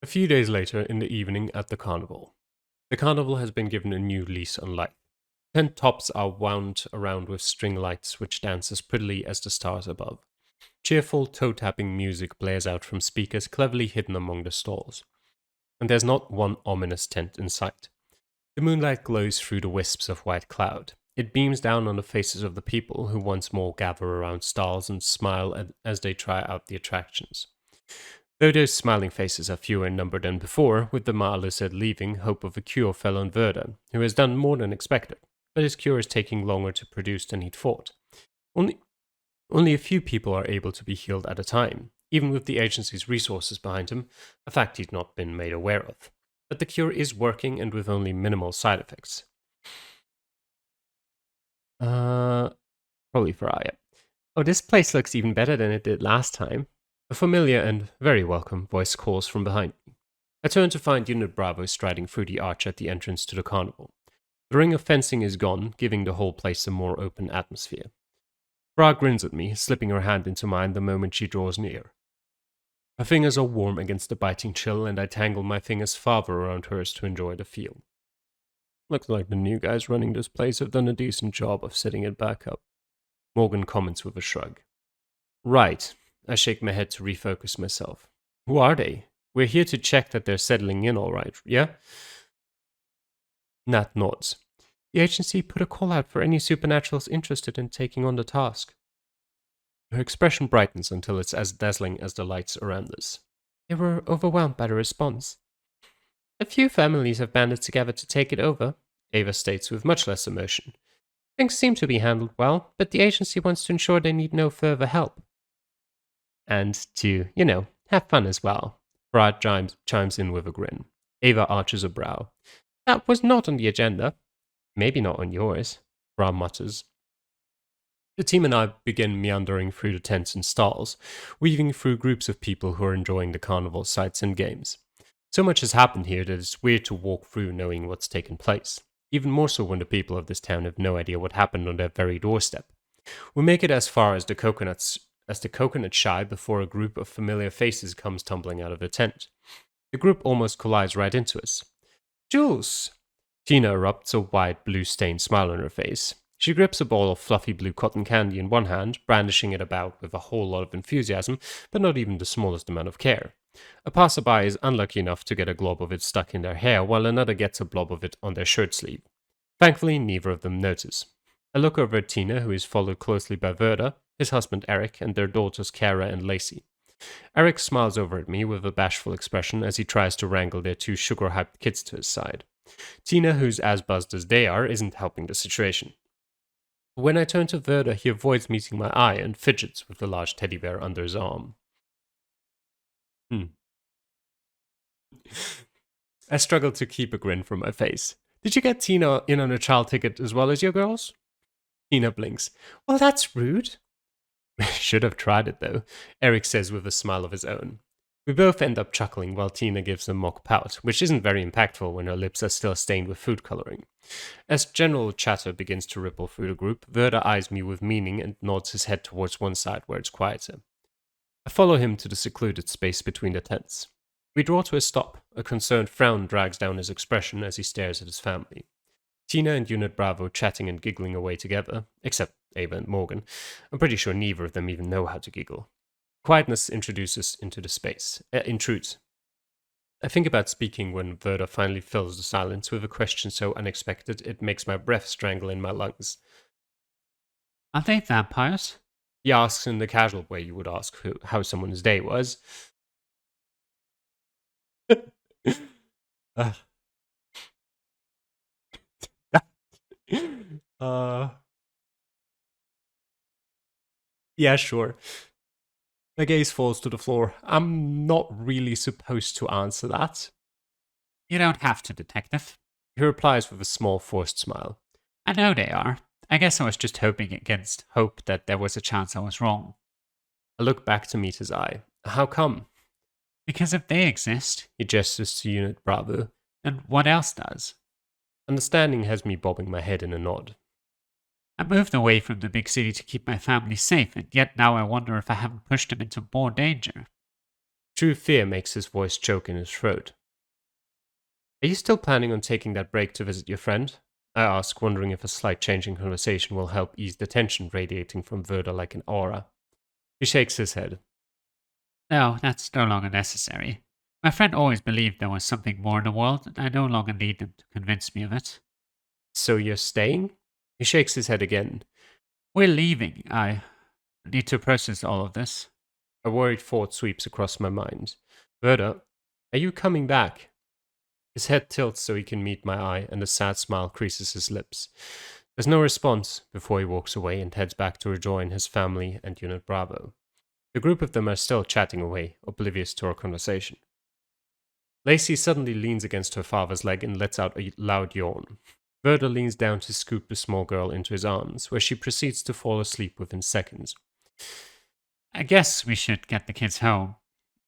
A few days later, in the evening at the carnival. The carnival has been given a new lease on life. Tent tops are wound around with string lights which dance as prettily as the stars above. Cheerful toe-tapping music blares out from speakers cleverly hidden among the stalls. And there's not one ominous tent in sight. The moonlight glows through the wisps of white cloud. It beams down on the faces of the people who once more gather around stalls and smile as they try out the attractions. Though those smiling faces are fewer in number than before, with the Maalise leaving, hope of a cure fell on Verda, who has done more than expected, but his cure is taking longer to produce than he'd thought. Only a few people are able to be healed at a time, even with the agency's resources behind him, a fact he'd not been made aware of. But the cure is working and with only minimal side effects. Probably for Aya. Oh, this place looks even better than it did last time. A familiar and very welcome voice calls from behind me. I turn to find Unit Bravo striding through the arch at the entrance to the carnival. The ring of fencing is gone, giving the whole place a more open atmosphere. Bra grins at me, slipping her hand into mine the moment she draws near. Her fingers are warm against the biting chill, and I tangle my fingers farther around hers to enjoy the feel. Looks like the new guys running this place have done a decent job of setting it back up. Morgan comments with a shrug. Right. I shake my head to refocus myself. Who are they? We're here to check that they're settling in all right, yeah? Nat nods. The agency put a call out for any supernaturals interested in taking on the task. Her expression brightens until it's as dazzling as the lights around us. They were overwhelmed by the response. A few families have banded together to take it over, Ava states with much less emotion. Things seem to be handled well, but the agency wants to ensure they need no further help. And to, have fun as well. Brad chimes in with a grin. Ava arches a brow. That was not on the agenda. Maybe not on yours, Brad mutters. The team and I begin meandering through the tents and stalls, weaving through groups of people who are enjoying the carnival sights and games. So much has happened here that it's weird to walk through knowing what's taken place. Even more so when the people of this town have no idea what happened on their very doorstep. We make it as far as the coconut shy before a group of familiar faces comes tumbling out of the tent. The group almost collides right into us. Jules! Tina erupts, a wide blue-stained smile on her face. She grips a ball of fluffy blue cotton candy in one hand, brandishing it about with a whole lot of enthusiasm, but not even the smallest amount of care. A passerby is unlucky enough to get a glob of it stuck in their hair, while another gets a blob of it on their shirt sleeve. Thankfully, neither of them notice. I look over at Tina, who is followed closely by Verda, his husband Eric, and their daughters Kara and Lacey. Eric smiles over at me with a bashful expression as he tries to wrangle their two sugar-hyped kids to his side. Tina, who's as buzzed as they are, isn't helping the situation. When I turn to Verda, he avoids meeting my eye and fidgets with the large teddy bear under his arm. I struggle to keep a grin from my face. Did you get Tina in on a child ticket as well as your girls? Tina blinks. Well, that's rude. Should have tried it, though, Eric says with a smile of his own. We both end up chuckling while Tina gives a mock pout, which isn't very impactful when her lips are still stained with food coloring. As general chatter begins to ripple through the group, Verda eyes me with meaning and nods his head towards one side where it's quieter. I follow him to the secluded space between the tents. We draw to a stop. A concerned frown drags down his expression as he stares at his family. Tina and Unit Bravo chatting and giggling away together, except Ava and Morgan. I'm pretty sure neither of them even know how to giggle. Quietness introduces into the space, intrudes. I think about speaking when Verda finally fills the silence with a question so unexpected it makes my breath strangle in my lungs. Are they vampires? He asks in the casual way you would ask how someone's day was. Yeah, sure. My gaze falls to the floor. I'm not really supposed to answer that. You don't have to, Detective. He replies with a small forced smile. I know they are. I guess I was just hoping against hope that there was a chance I was wrong. I look back to meet his eye. How come? Because if they exist, he gestures to Unit Bravo, then what else does? Understanding has me bobbing my head in a nod. I moved away from the big city to keep my family safe, and yet now I wonder if I haven't pushed them into more danger. True fear makes his voice choke in his throat. Are you still planning on taking that break to visit your friend? I ask, wondering if a slight change in conversation will help ease the tension radiating from Verda like an aura. He shakes his head. No, that's no longer necessary. My friend always believed there was something more in the world, and I no longer need them to convince me of it. So you're staying? He shakes his head again. We're leaving. I need to process all of this. A worried thought sweeps across my mind. Verda, are you coming back? His head tilts so he can meet my eye, and a sad smile creases his lips. There's no response before he walks away and heads back to rejoin his family and Unit Bravo. The group of them are still chatting away, oblivious to our conversation. Lacey suddenly leans against her father's leg and lets out a loud yawn. Verda leans down to scoop the small girl into his arms, where she proceeds to fall asleep within seconds. I guess we should get the kids home.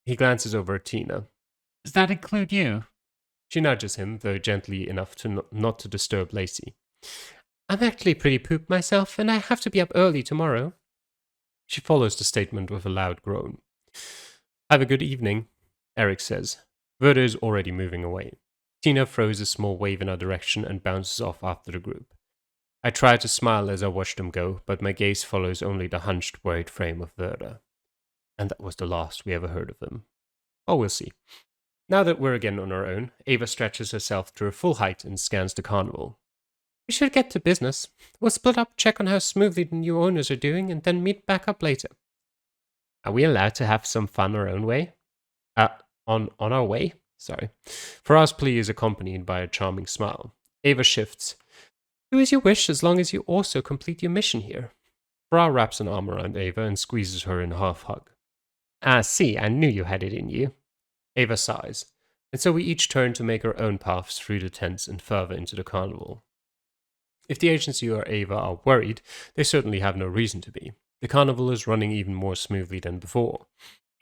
He glances over at Tina. Does that include you? She nudges him, though gently enough to not to disturb Lacey. I'm actually pretty pooped myself, and I have to be up early tomorrow. She follows the statement with a loud groan. Have a good evening, Eric says. Verda is already moving away. Tina throws a small wave in our direction and bounces off after the group. I try to smile as I watch them go, but my gaze follows only the hunched, worried frame of Verda. And that was the last we ever heard of them. Oh, we'll see. Now that we're again on our own, Ava stretches herself to her full height and scans the carnival. We should get to business. We'll split up, check on how smoothly the new owners are doing, and then meet back up later. Are we allowed to have some fun our own way? On our way? Sorry. Faraz's plea is accompanied by a charming smile. Ava shifts. Do as you wish, as long as you also complete your mission here. Faraz wraps an arm around Ava and squeezes her in a half hug. Ah, see, I knew you had it in you. Ava sighs, and so we each turn to make our own paths through the tents and further into the carnival. If the agency or Ava are worried, they certainly have no reason to be. The carnival is running even more smoothly than before.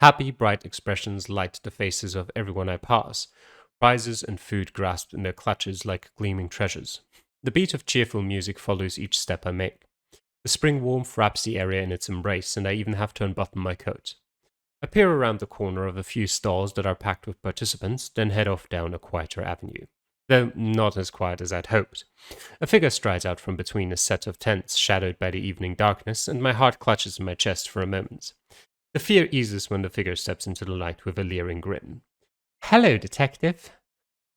Happy, bright expressions light the faces of everyone I pass, prizes and food grasped in their clutches like gleaming treasures. The beat of cheerful music follows each step I make. The spring warmth wraps the area in its embrace, and I even have to unbutton my coat. I peer around the corner of a few stalls that are packed with participants, then head off down a quieter avenue. Though not as quiet as I'd hoped. A figure strides out from between a set of tents shadowed by the evening darkness, and my heart clutches in my chest for a moment. The fear eases when the figure steps into the light with a leering grin. Hello, detective.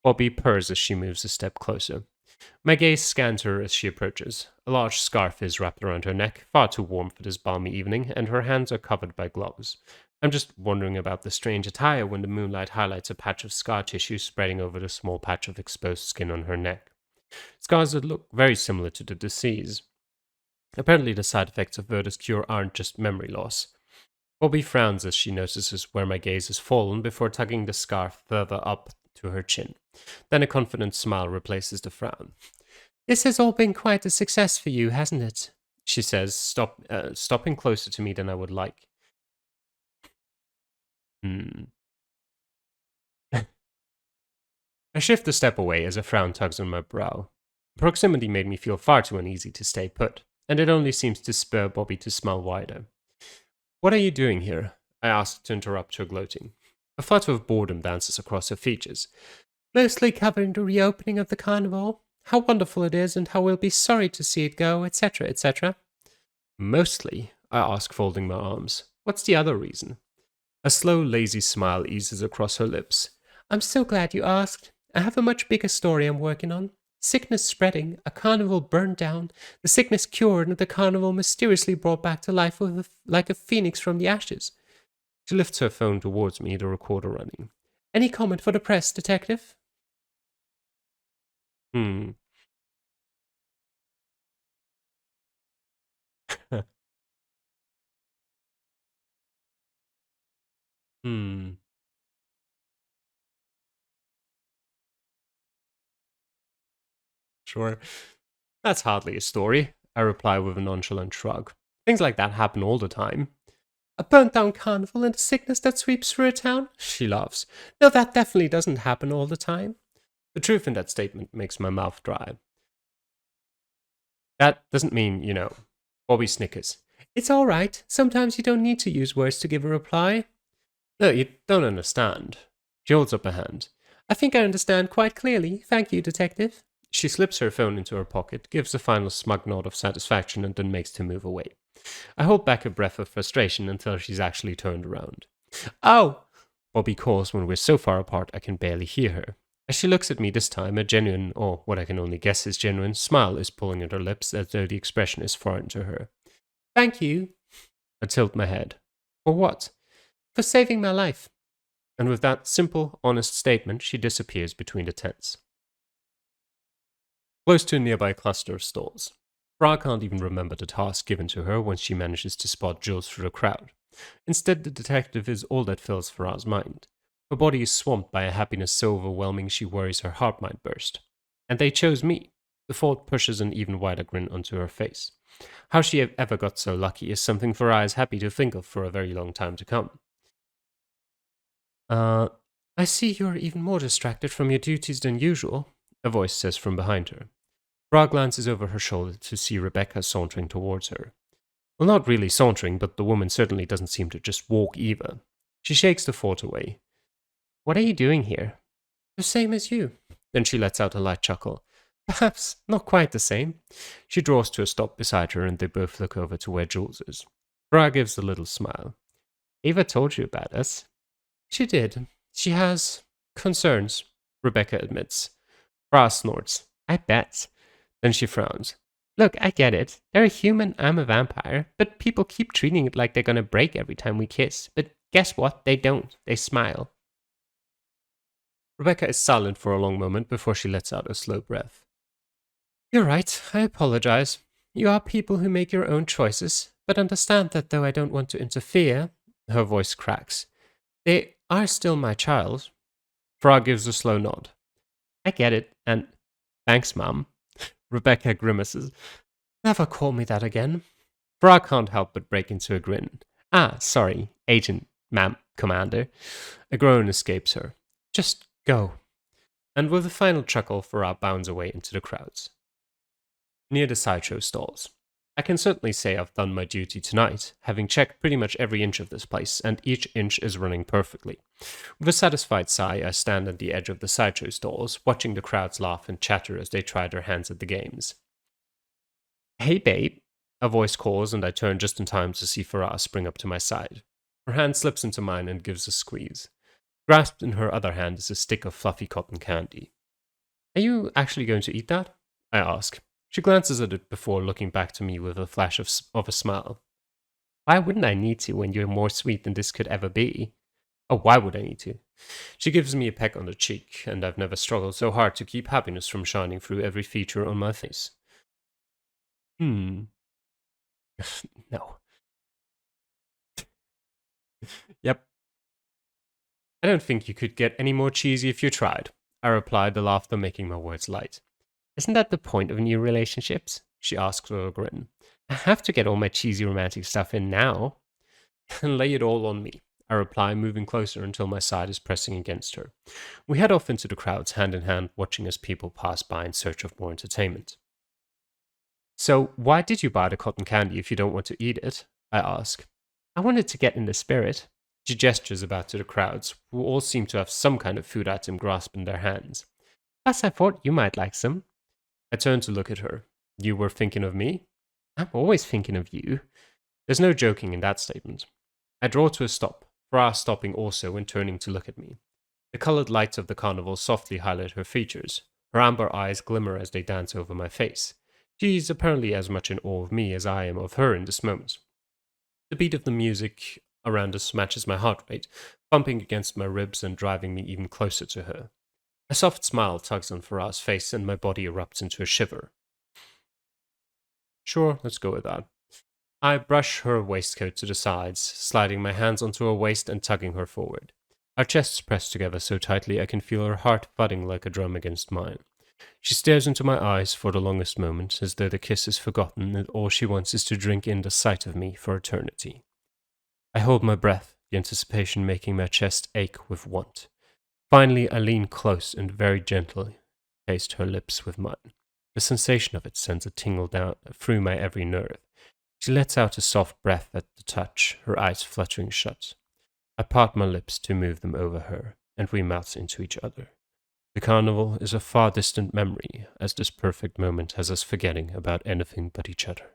Bobby purrs as she moves a step closer. My gaze scans her as she approaches. A large scarf is wrapped around her neck, far too warm for this balmy evening, and her hands are covered by gloves. I'm just wondering about the strange attire when the moonlight highlights a patch of scar tissue spreading over the small patch of exposed skin on her neck. Scars that look very similar to the disease. Apparently the side effects of Verda's cure aren't just memory loss. Bobby frowns as she notices where my gaze has fallen before tugging the scarf further up to her chin. Then a confident smile replaces the frown. This has all been quite a success for you, hasn't it? She says, stopping closer to me than I would like. I shift a step away as a frown tugs on my brow. Proximity made me feel far too uneasy to stay put, and it only seems to spur Bobby to smile wider. What are you doing here? I asked to interrupt her gloating. A flutter of boredom dances across her features. Mostly covering the reopening of the carnival. How wonderful it is, and how we'll be sorry to see it go, etc., etc. Mostly? I ask, folding my arms. What's the other reason? A slow, lazy smile eases across her lips. I'm so glad you asked. I have a much bigger story I'm working on. Sickness spreading, a carnival burned down, the sickness cured, and the carnival mysteriously brought back to life like a phoenix from the ashes. She lifts her phone towards me, the recorder running. Any comment for the press, detective? Hmm. Hmm. Sure. That's hardly a story, I reply with a nonchalant shrug. Things like that happen all the time. A burnt down carnival and a sickness that sweeps through a town? She laughs. No, that definitely doesn't happen all the time. The truth in that statement makes my mouth dry. That doesn't mean, Bobby snickers. It's all right. Sometimes you don't need to use words to give a reply. No, you don't understand. She holds up a hand. I think I understand quite clearly. Thank you, Detective. She slips her phone into her pocket, gives a final smug nod of satisfaction, and then makes to move away. I hold back a breath of frustration until she's actually turned around. Oh! Bobby calls when we're so far apart I can barely hear her. As she looks at me this time, a genuine, or what I can only guess is genuine, smile is pulling at her lips as though the expression is foreign to her. Thank you. I tilt my head. For what? For saving my life. And with that simple, honest statement, she disappears between the tents. Close to a nearby cluster of stalls. Fra can't even remember the task given to her once she manages to spot Jules through the crowd. Instead, the detective is all that fills Farah's mind. Her body is swamped by a happiness so overwhelming she worries her heart might burst. And they chose me. The thought pushes an even wider grin onto her face. How she ever got so lucky is something Farah is happy to think of for a very long time to come. I see you're even more distracted from your duties than usual, a voice says from behind her. Farah glances over her shoulder to see Rebecca sauntering towards her. Well, not really sauntering, but the woman certainly doesn't seem to just walk either. She shakes the thought away. What are you doing here? The same as you. Then she lets out a light chuckle. Perhaps not quite the same. She draws to a stop beside her and they both look over to where Jules is. Farah gives a little smile. Ava told you about us. She did. She has concerns, Rebecca admits. Farah snorts. I bet. Then she frowns. Look, I get it. They're a human, I'm a vampire, but people keep treating it like they're gonna break every time we kiss. But guess what? They don't. They smile. Rebecca is silent for a long moment before she lets out a slow breath. You're right. I apologize. You are people who make your own choices, but understand that though I don't want to interfere, her voice cracks. They are still my child. Frog gives a slow nod. I get it, and thanks, Mum. Rebecca grimaces. Never call me that again. Frog can't help but break into a grin. Ah, sorry, Agent, ma'am, Commander. A groan escapes her. Just go. And with a final chuckle, Farah bounds away into the crowds. Near the sideshow stalls. I can certainly say I've done my duty tonight, having checked pretty much every inch of this place, and each inch is running perfectly. With a satisfied sigh, I stand at the edge of the sideshow stalls, watching the crowds laugh and chatter as they try their hands at the games. Hey, babe, a voice calls, and I turn just in time to see Farah spring up to my side. Her hand slips into mine and gives a squeeze. Grasped in her other hand is a stick of fluffy cotton candy. Are you actually going to eat that? I ask. She glances at it before looking back to me with a flash of a smile. Why wouldn't I need to when you're more sweet than this could ever be? Oh, why would I need to? She gives me a peck on the cheek, and I've never struggled so hard to keep happiness from shining through every feature on my face. No. Yep. I don't think you could get any more cheesy if you tried, I replied, the laughter making my words light. Isn't that the point of new relationships? She asks with a grin. I have to get all my cheesy romantic stuff in now. Lay it all on me, I reply, moving closer until my side is pressing against her. We head off into the crowds, hand in hand, watching as people pass by in search of more entertainment. So, why did you buy the cotton candy if you don't want to eat it? I ask. I wanted to get in the spirit. She gestures about to the crowds, who all seem to have some kind of food item grasped in their hands. Plus, I thought you might like some. I turn to look at her. You were thinking of me? I'm always thinking of you. There's no joking in that statement. I draw to a stop, Farah stopping also and turning to look at me. The colored lights of the carnival softly highlight her features. Her amber eyes glimmer as they dance over my face. She's apparently as much in awe of me as I am of her in this moment. The beat of the music around us matches my heart rate, bumping against my ribs and driving me even closer to her. A soft smile tugs on Farah's face and my body erupts into a shiver. Sure, let's go with that. I brush her waistcoat to the sides, sliding my hands onto her waist and tugging her forward. Our chests press together so tightly I can feel her heart thudding like a drum against mine. She stares into my eyes for the longest moment, as though the kiss is forgotten and all she wants is to drink in the sight of me for eternity. I hold my breath, the anticipation making my chest ache with want. Finally, I lean close and very gently taste her lips with mine. The sensation of it sends a tingle down through my every nerve. She lets out a soft breath at the touch, her eyes fluttering shut. I part my lips to move them over her, and we melt into each other. The carnival is a far distant memory, as this perfect moment has us forgetting about anything but each other.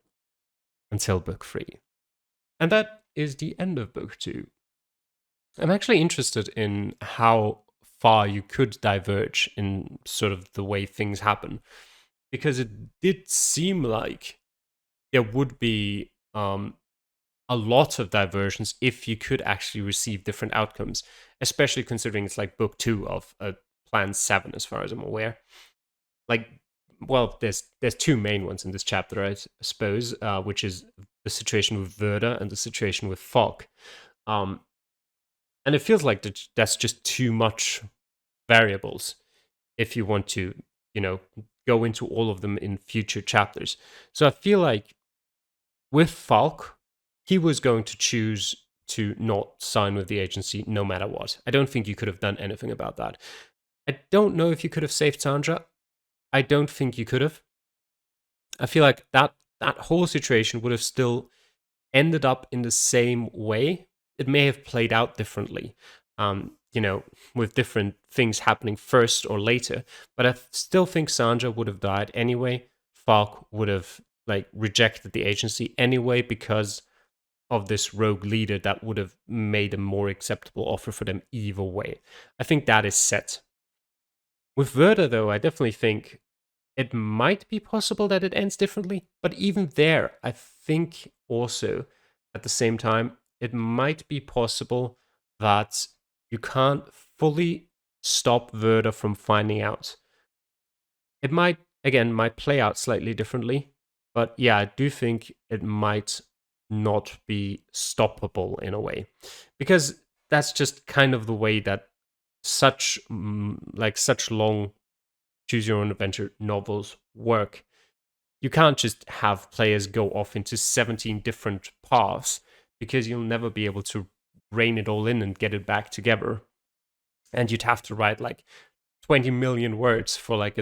Until book 3. And that is the end of book 2. I'm actually interested in how far you could diverge in sort of the way things happen, because it did seem like there would be a lot of diversions if you could actually receive different outcomes, especially considering it's like book 2 of plan 7, as far as I'm aware. Like, well, there's two main ones in this chapter, I suppose, which is the situation with Verda and the situation with Falk. Um, and it feels like that's just too much variables if you want to, go into all of them in future chapters. So I feel like with Falk, he was going to choose to not sign with the agency no matter what. I don't think you could have done anything about that. I don't know if you could have saved Sandra. I don't think you could have. I feel like that whole situation would have still ended up in the same way. It may have played out differently, with different things happening first or later. But I still think Sandra would have died anyway. Falk would have rejected the agency anyway because of this rogue leader that would have made a more acceptable offer for them either way. I think that is set. With Verda, though, I definitely think it might be possible that it ends differently, but even there, I think also at the same time, it might be possible that you can't fully stop Verda from finding out. It might play out slightly differently, but yeah, I do think it might not be stoppable in a way, because that's just kind of the way that such long choose your own adventure novels work. You can't just have players go off into 17 different paths, because you'll never be able to rein it all in and get it back together. And you'd have to write 20 million words for a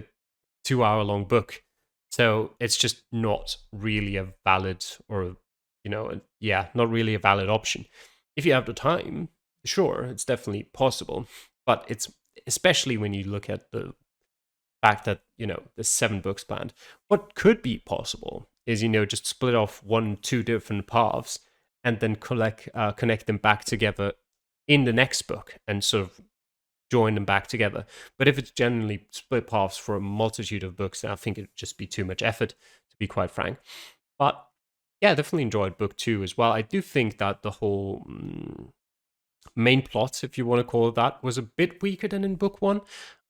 2 hour long book. So it's just not really a valid, or, not really a valid option. If you have the time, sure, it's definitely possible. But it's, especially when you look at the fact that, there's 7 books planned. What could be possible is, just split off 1-2 different paths and then connect them back together in the next book and sort of join them back together. But if it's generally split paths for a multitude of books, then I think it'd just be too much effort, to be quite frank. But yeah, I definitely enjoyed book 2 as well. I do think that the whole main plot, if you want to call it that, was a bit weaker than in book 1.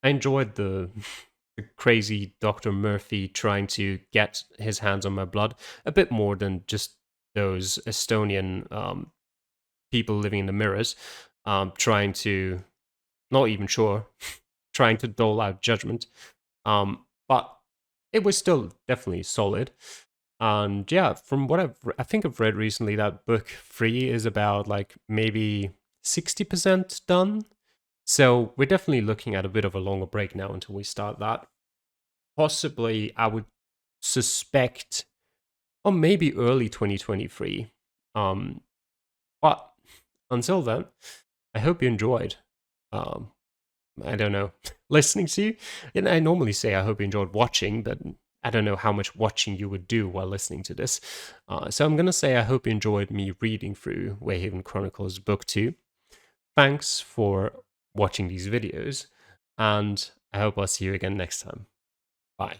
I enjoyed the crazy Dr. Murphy trying to get his hands on my blood a bit more than just those Estonian people living in the mirrors, trying to, not even sure, trying to dole out judgment. But it was still definitely solid. And yeah, from what I think I've read recently, that book 3 is about maybe 60% done. So we're definitely looking at a bit of a longer break now until we start that. Possibly, I would suspect, or maybe early 2023. But until then, I hope you enjoyed. I don't know, listening to you. And I normally say I hope you enjoyed watching, but I don't know how much watching you would do while listening to this. So I'm going to say I hope you enjoyed me reading through Wayhaven Chronicles Book 2. Thanks for watching these videos, and I hope I'll see you again next time. Bye.